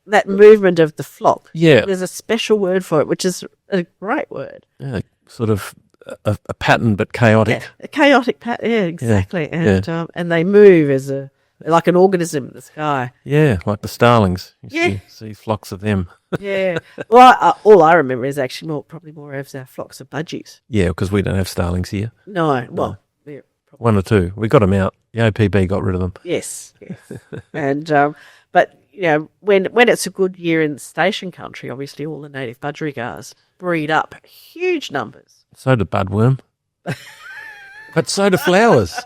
Speaker 2: that movement of the flock?
Speaker 3: Yeah.
Speaker 2: There's a special word for it, which is a great word.
Speaker 3: Yeah, sort of a pattern but chaotic.
Speaker 2: Yeah, a chaotic pattern. Yeah, exactly.
Speaker 3: Yeah.
Speaker 2: And they move like an organism in the sky.
Speaker 3: Yeah, like the starlings. You see flocks of them.
Speaker 2: Yeah. Well, all I remember is actually probably more of our flocks of budgies.
Speaker 3: Yeah, because we don't have starlings here.
Speaker 2: No. Well, yeah,
Speaker 3: one or two. We got them out. The OPB got rid of them.
Speaker 2: Yes. And but when it's a good year in station country, obviously all the native budgerigars breed up huge numbers.
Speaker 3: So do budworm. But so do flowers.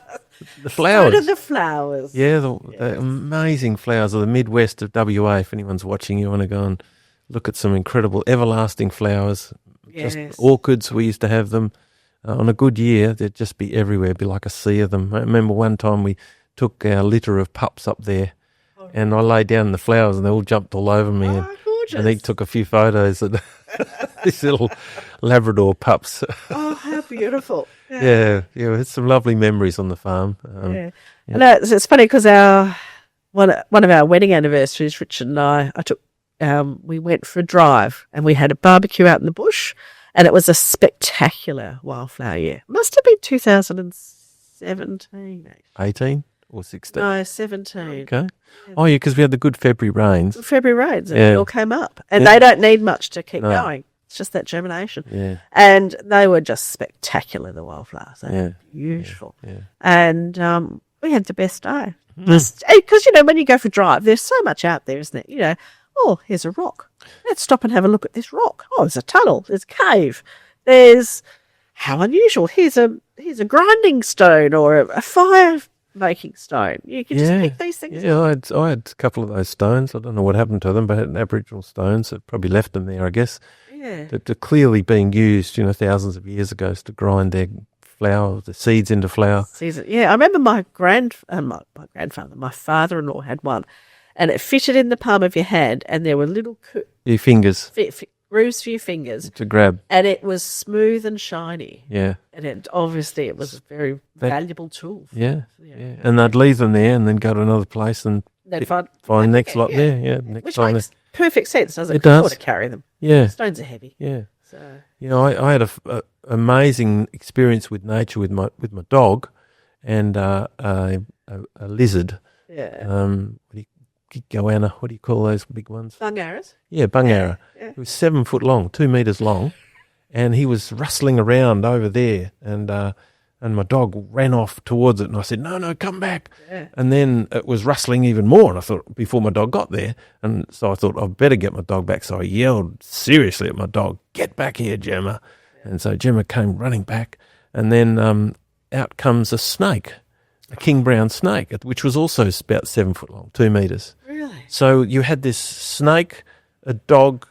Speaker 3: The flowers.
Speaker 2: So do the flowers.
Speaker 3: Yeah, the amazing flowers of the Midwest of WA. If anyone's watching, you want to go and look at some incredible everlasting flowers.
Speaker 2: Yes.
Speaker 3: Just orchids, we used to have them. On a good year, they'd just be everywhere, be like a sea of them. I remember one time we took our litter of pups up there, and I lay down in the flowers and they all jumped all over me. And he took a few photos of these little Labrador pups.
Speaker 2: Oh, how beautiful.
Speaker 3: Yeah, it's some lovely memories on the farm.
Speaker 2: Yeah. And it's funny because one of our wedding anniversaries, Richard and I took, we went for a drive and we had a barbecue out in the bush, and it was a spectacular wildflower year. Must have been 2017. Actually.
Speaker 3: 18 or 16?
Speaker 2: No, 17.
Speaker 3: Okay. Oh, yeah, because we had the good February rains.
Speaker 2: February rains, and they all came up. And they don't need much to keep going. It's just that germination.
Speaker 3: Yeah.
Speaker 2: And they were just spectacular, the wildflowers. They were beautiful.
Speaker 3: Yeah.
Speaker 2: And we had the best day. Because, when you go for a drive, there's so much out there, isn't it? Oh, here's a rock. Let's stop and have a look at this rock. Oh, there's a tunnel. There's a cave. There's, how unusual, here's a grinding stone or a fire-making stone. You can just pick these things up.
Speaker 3: I had a couple of those stones. I don't know what happened to them, but I had Aboriginal stones. That probably left them there, I guess.
Speaker 2: Yeah.
Speaker 3: They're clearly being used, thousands of years ago to grind their flour, the seeds into flour.
Speaker 2: Yeah, I remember my grandfather, my father-in-law had one, and it fitted in the palm of your hand, and there were little
Speaker 3: your fingers.
Speaker 2: grooves for your fingers
Speaker 3: to grab.
Speaker 2: And it was smooth and shiny.
Speaker 3: Yeah.
Speaker 2: And it was a very valuable tool.
Speaker 3: Yeah. And they'd leave them there and then go to another place and
Speaker 2: they'd find
Speaker 3: the next lot there. Yeah. Next
Speaker 2: which
Speaker 3: time
Speaker 2: makes perfect sense, doesn't it?
Speaker 3: It does.
Speaker 2: You ought to carry them.
Speaker 3: Yeah.
Speaker 2: Stones are heavy.
Speaker 3: Yeah.
Speaker 2: So
Speaker 3: I had a amazing experience with nature with my dog and a lizard.
Speaker 2: Yeah.
Speaker 3: Goanna, what do you call those big ones?
Speaker 2: Bungaras?
Speaker 3: Yeah, bungarra.
Speaker 2: Yeah.
Speaker 3: It was 7 foot long, 2 meters long, and he was rustling around over there, and my dog ran off towards it, and I said, no, come back.
Speaker 2: Yeah.
Speaker 3: And then it was rustling even more, and I thought, before my dog got there, and so I thought, I'd better get my dog back. So I yelled seriously at my dog, get back here, Gemma. Yeah. And so Gemma came running back, and then out comes a snake, a king brown snake, which was also about 7 foot long, 2 meters.
Speaker 2: Really?
Speaker 3: So you had this snake, a dog,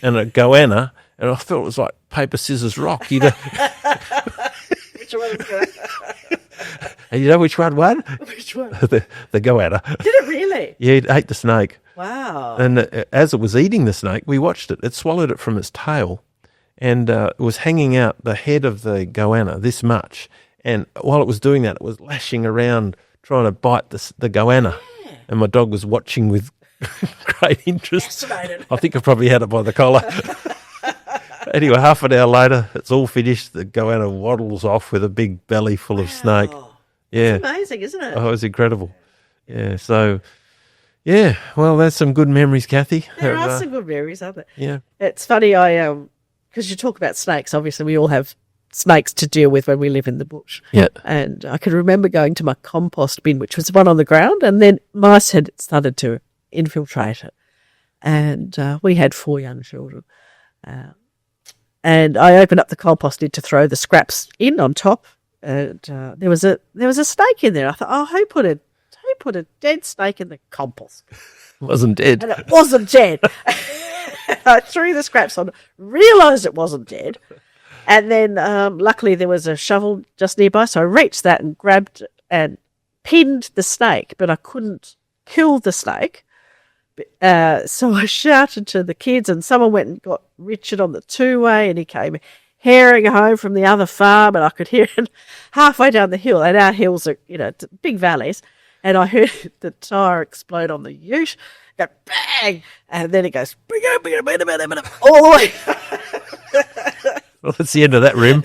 Speaker 3: and a goanna, and I thought it was like paper, scissors, rock. You know,
Speaker 2: Which one was good?
Speaker 3: and you know which one won?
Speaker 2: Which one?
Speaker 3: The goanna.
Speaker 2: Did it really?
Speaker 3: Yeah, it ate the snake.
Speaker 2: Wow.
Speaker 3: And as it was eating the snake, we watched it. It swallowed it from its tail, and it was hanging out the head of the goanna this much. And while it was doing that, it was lashing around trying to bite the goanna. Yeah. And my dog was watching with great interest.
Speaker 2: Fascinated.
Speaker 3: I think I probably had it by the collar. Anyway, half an hour later, it's all finished. The goanna waddles off with a big belly full of snake. Yeah.
Speaker 2: It's amazing, isn't it?
Speaker 3: Oh, it was incredible. Yeah, so, yeah, well, that's some good memories, Kathy.
Speaker 2: There are some good memories, aren't there?
Speaker 3: Yeah.
Speaker 2: It's funny, because you talk about snakes, obviously we all have snakes to deal with when we live in the bush.
Speaker 3: Yeah.
Speaker 2: And I can remember going to my compost bin, which was the one on the ground, and then mice had started to infiltrate it. And we had 4 young children. And I opened up the compost bin to throw the scraps in on top, and there was a snake in there. I thought, oh, who put a dead snake in the compost?
Speaker 3: It wasn't dead.
Speaker 2: And it wasn't dead. I threw the scraps on, realised it wasn't dead, and then luckily there was a shovel just nearby, so I reached that and grabbed and pinned the snake, but I couldn't kill the snake. So I shouted to the kids, and someone went and got Richard on the 2-way, and he came herring home from the other farm, and I could hear him halfway down the hill, and our hills are, big valleys, and I heard the tyre explode on the ute, go bang, and then it goes, all the way.
Speaker 3: Well, that's the end of that rim.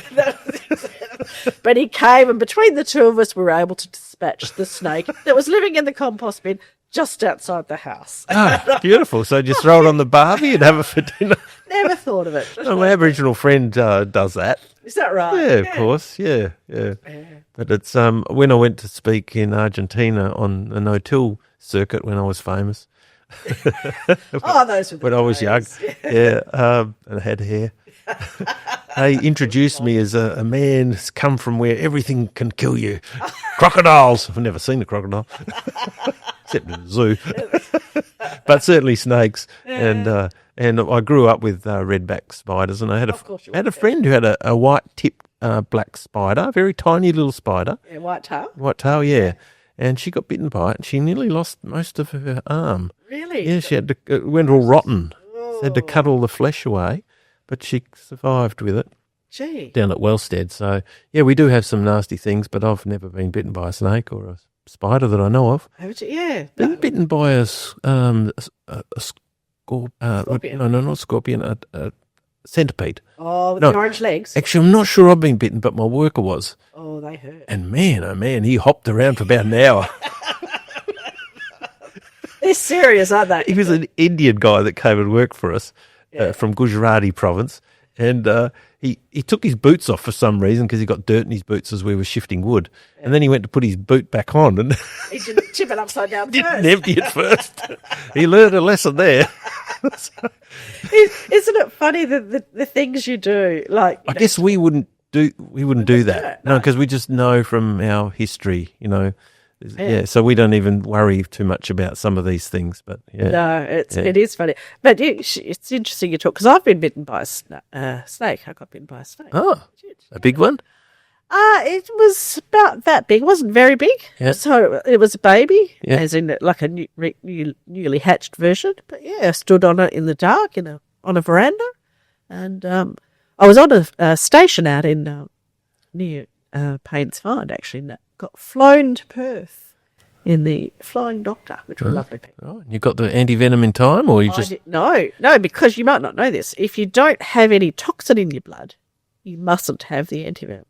Speaker 2: But he came, and between the two of us, we were able to dispatch the snake that was living in the compost bin just outside the house.
Speaker 3: Ah, beautiful. So just throw it on the barbie and have it for dinner.
Speaker 2: Never thought of it.
Speaker 3: Oh, my Aboriginal friend does that.
Speaker 2: Is that right?
Speaker 3: Yeah, of course. Yeah. But it's when I went to speak in Argentina on an hotel circuit when I was famous.
Speaker 2: Those were the
Speaker 3: when I was young.
Speaker 2: days.
Speaker 3: Yeah, and I had hair. They introduced me as a man who's come from where everything can kill you. Crocodiles. I've never seen a crocodile. Except in the zoo. But certainly snakes.
Speaker 2: Yeah.
Speaker 3: And I grew up with redback spiders, and I had a friend who had a white-tipped black spider, a very tiny little spider.
Speaker 2: Yeah, white tail?
Speaker 3: White tail, yeah. And she got bitten by it, and she nearly lost most of her arm.
Speaker 2: Really?
Speaker 3: Yeah, it went all rotten. She had to cut all the flesh away, but she survived with it.
Speaker 2: Gee.
Speaker 3: Down at Wellstead. So, yeah, we do have some nasty things, but I've never been bitten by a snake or a spider that I know of.
Speaker 2: Haven't you? Yeah.
Speaker 3: Been bitten by a scorpion. No, not a scorpion, a centipede.
Speaker 2: Oh, with the orange legs?
Speaker 3: Actually, I'm not sure I've been bitten, but my worker was.
Speaker 2: Oh, they hurt.
Speaker 3: And man, oh man, he hopped around for about an hour.
Speaker 2: They're serious, aren't they?
Speaker 3: He was an Indian guy that came and worked for us from Gujarati province. And he took his boots off for some reason because he got dirt in his boots as we were shifting wood. Yeah. And then he went to put his boot back on and
Speaker 2: he didn't tip it upside down
Speaker 3: didn't empty it first. He learned a lesson there.
Speaker 2: Isn't it funny that the things you do? Like,
Speaker 3: I guess we wouldn't do that. No, because we just know from our history, Yeah, so we don't even worry too much about some of these things, but yeah.
Speaker 2: No, it is funny. But it's interesting you talk, because I've been bitten by a snake. I got bitten by a snake.
Speaker 3: Oh, a big one?
Speaker 2: It was about that big. It wasn't very big.
Speaker 3: Yeah.
Speaker 2: So it was a baby, as in like a newly hatched version. But yeah, I stood on it in the dark on a veranda. And I was on a station out in near Paynes Find, actually, got flown to Perth in the Flying Doctor, which were lovely people.
Speaker 3: Oh, you got the anti-venom in time, or you just...
Speaker 2: No, because you might not know this. If you don't have any toxin in your blood, you mustn't have the anti-venom.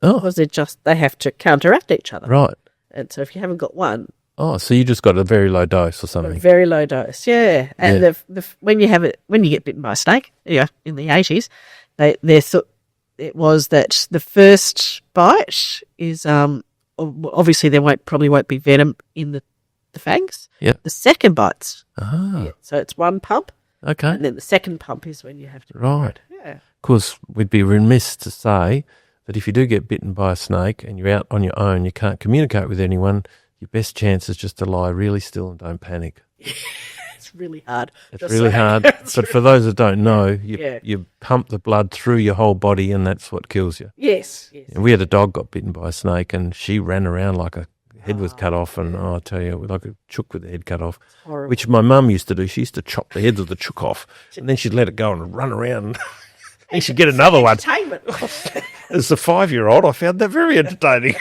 Speaker 3: Oh.
Speaker 2: Because they have to counteract each other.
Speaker 3: Right.
Speaker 2: And so if you haven't got one...
Speaker 3: Oh, so you just got a very low dose or something.
Speaker 2: A very low dose, yeah. And when you get bitten by a snake, in the 80s, it was that the first bite is obviously there probably won't be venom in the fangs.
Speaker 3: Yep.
Speaker 2: The second bite's
Speaker 3: Ah,
Speaker 2: so it's one pump,
Speaker 3: okay.
Speaker 2: and then the second pump is when you have to.
Speaker 3: Right.
Speaker 2: Yeah.
Speaker 3: Of course, we'd be remiss to say that if you do get bitten by a snake and you're out on your own, you can't communicate with anyone, your best chance is just to lie really still and don't panic.
Speaker 2: It's really hard.
Speaker 3: It's really hard. But for those that don't know, you pump the blood through your whole body and that's what kills you.
Speaker 2: Yes.
Speaker 3: And we had a dog got bitten by a snake and she ran around like a head was cut off and I tell you, like a chook with the head cut off,
Speaker 2: Horrible.
Speaker 3: which my mum used to do. She used to chop the heads of the chook off and then she'd let it go and run around and she'd get another one.
Speaker 2: Entertainment.
Speaker 3: As a 5-year-old, I found that very entertaining.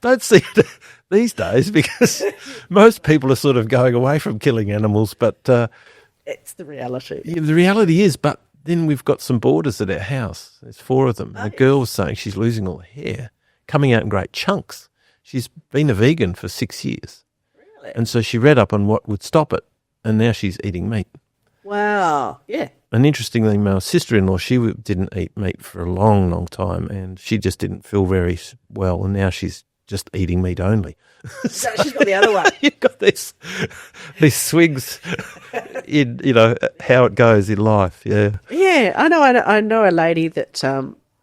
Speaker 3: Don't see it these days because most people are sort of going away from killing animals, but
Speaker 2: It's the reality.
Speaker 3: the reality is, but then we've got some boarders at our house. There's 4 of them. And the girl was saying she's losing all her hair, coming out in great chunks. She's been a vegan for 6 years.
Speaker 2: Really?
Speaker 3: And so she read up on what would stop it, and now she's eating meat.
Speaker 2: Wow. Yeah.
Speaker 3: And interestingly, my sister-in-law, she didn't eat meat for a long, long time, and she just didn't feel very well, and now she's just eating meat only.
Speaker 2: So she's got the other one.
Speaker 3: You've got these swings in, how it goes in life, yeah.
Speaker 2: Yeah, I know a lady that,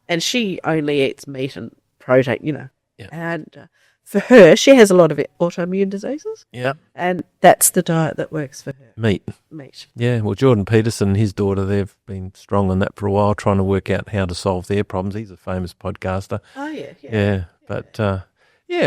Speaker 2: and she only eats meat and protein,
Speaker 3: Yeah.
Speaker 2: and for her, she has a lot of autoimmune diseases,
Speaker 3: Yeah.
Speaker 2: and that's the diet that works for her.
Speaker 3: Meat.
Speaker 2: Meat.
Speaker 3: Yeah, well, Jordan Peterson and his daughter, they've been strong on that for a while, trying to work out how to solve their problems. He's a famous podcaster.
Speaker 2: Oh, yeah.
Speaker 3: Yeah, but,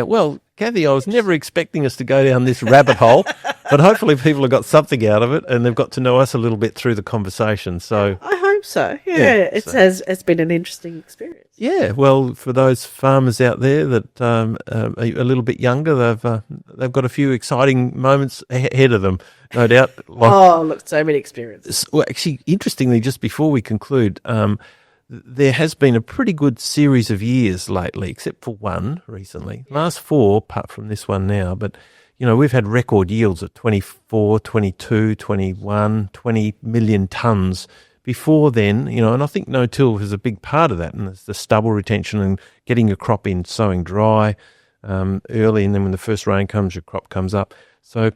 Speaker 3: well, Cathy, I was never expecting us to go down this rabbit hole, but hopefully people have got something out of it and they've got to know us a little bit through the conversation. So,
Speaker 2: I hope so. Yeah, it's been an interesting experience.
Speaker 3: yeah, well, for those farmers out there that are a little bit younger, they've got a few exciting moments ahead of them, no doubt.
Speaker 2: Look, so many experiences.
Speaker 3: Well, actually, interestingly, just before we conclude, there has been a pretty good series of years lately, except for one recently. Last 4, apart from this one now, but, we've had record yields of 24, 22, 21, 20 million tonnes. Before then, and I think no-till is a big part of that, and it's the stubble retention and getting your crop in, sowing dry early, and then when the first rain comes, your crop comes up. So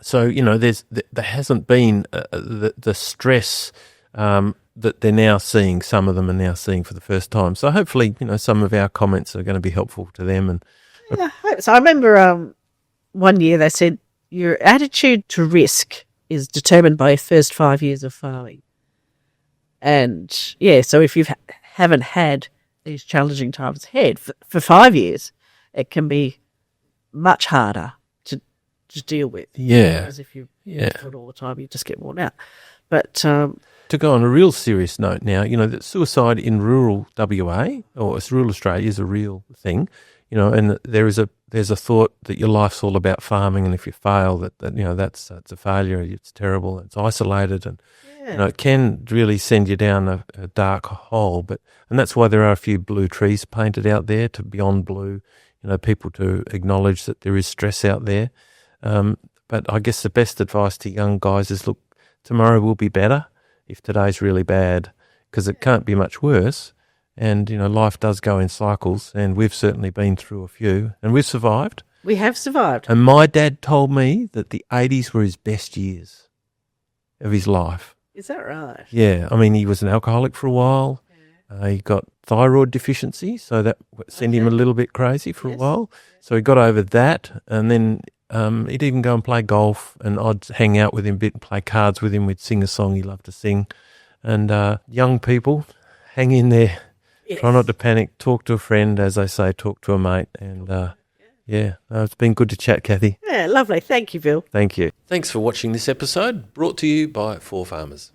Speaker 3: there hasn't been the stress that they're now seeing. Some of them are now seeing for the first time. So hopefully, some of our comments are going to be helpful to them. And
Speaker 2: Yeah, I hope so. I remember one year they said your attitude to risk is determined by your first 5 years of farming. And yeah, so if you haven't had these challenging times ahead for 5 years, it can be much harder to deal with.
Speaker 3: Yeah.
Speaker 2: Because if you do it all the time, you just get worn out. But
Speaker 3: to go on a real serious note now, that suicide in rural WA or rural Australia is a real thing, and there's a thought that your life's all about farming, and if you fail, that's a failure. It's terrible. It's isolated, and it can really send you down a dark hole. And that's why there are a few blue trees painted out there to beyond blue. People to acknowledge that there is stress out there. But I guess the best advice to young guys is, look, tomorrow will be better if today's really bad, because it can't be much worse. And, life does go in cycles, and we've certainly been through a few, and we've survived.
Speaker 2: we have survived.
Speaker 3: And my dad told me that the 80s were his best years of his life.
Speaker 2: Is that right?
Speaker 3: Yeah, I mean, he was an alcoholic for a while. He got thyroid deficiency, so that sent him a little bit crazy for a while. So he got over that, and then he'd even go and play golf, and I'd hang out with him a bit and play cards with him. We'd sing a song he loved to sing. And young people, hang in there. Yes. Try not to panic. Talk to a friend, as they say, talk to a mate. And it's been good to chat, Cathy.
Speaker 2: Yeah, lovely. Thank you, Bill.
Speaker 3: Thank you.
Speaker 1: Thanks for watching this episode, brought to you by 4 Farmers.